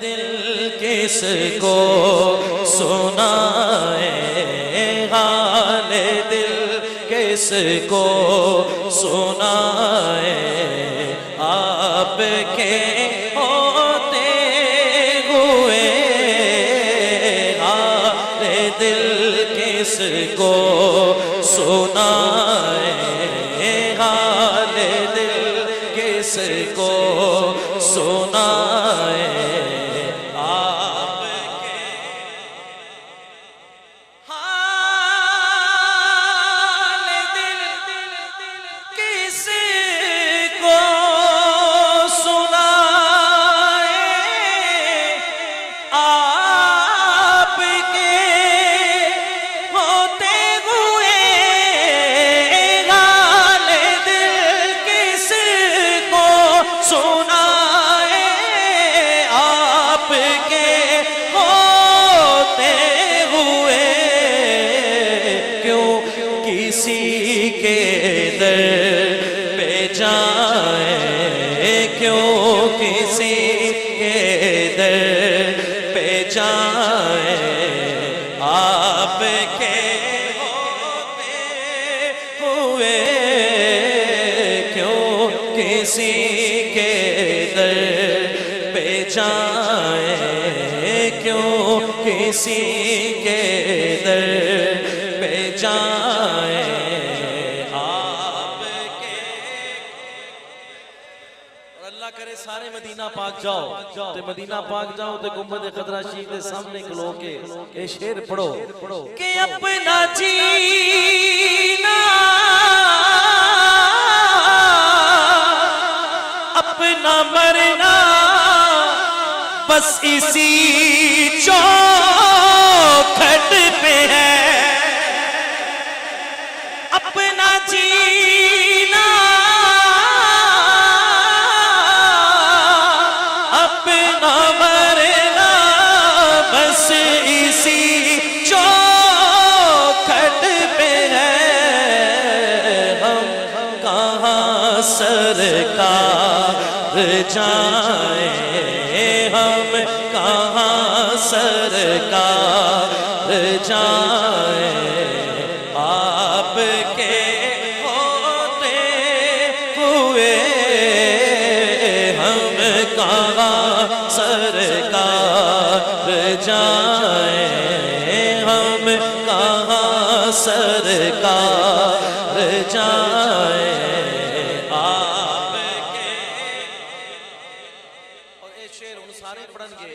دل کس کو سنائے، حال دل کس کو سنائے، آپ کے ہوتے ہوئے حال دل کس کو سنائے، حال دل کس کو سنائے، آپ کے حال دل کس کو سنائے، آپ کے ہوتے ہوئے حال دل کس کو سنائے، آپ کے ہوتے ہوئے کیوں کسی کے در پہ جائیں، کیوں کسی کے در پہ جائیں، آپ کے ہوتے ہوئے کیوں کسی کے در پہ جائیں، کیوں کسی کے در پہ جائیں، آپ کے اور اللہ کرے سارے مدینہ پاک جاؤ تے مدینہ پاک جاؤ تے گنبد خضرا شریف کے سامنے کھلو کے یہ شعر پڑھو کہ اپنا جینا اپنا مرنا بس اسی چوکھٹ پہ ہے، اپنا جینا اپنا مرنا بس اسی چوکھٹ پہ ہے، ہم کہاں سرکار جائیں، ہم کہاں سرکار جائیں، آپ کے ہوتے ہوئے ہم کہاں سرکار جائیں، ہم کہاں سرکار جائیں، آپ کے اور اے شعر ان سارے پڑھن گے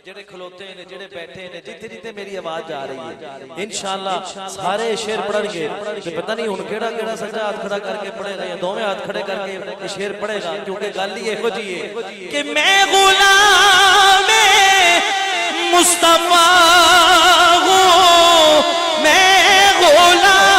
جڑے کھلوتے ہیں جڑے بیٹھے ہیں جتنے جتنے میری آواز جا رہی ہے انشاءاللہ سارے شعر پڑھن گے تو پتہ نہیں ہن کیڑا کیڑا سجا ہاتھ کھڑا کر کے پڑھے گا یا دوویں ہاتھ کھڑے کر کے یہ شعر پڑھے گا، کیونکہ گل ہی ایہو جی ہے کہ میں غلام مصطفیٰ ہوں، میں غلام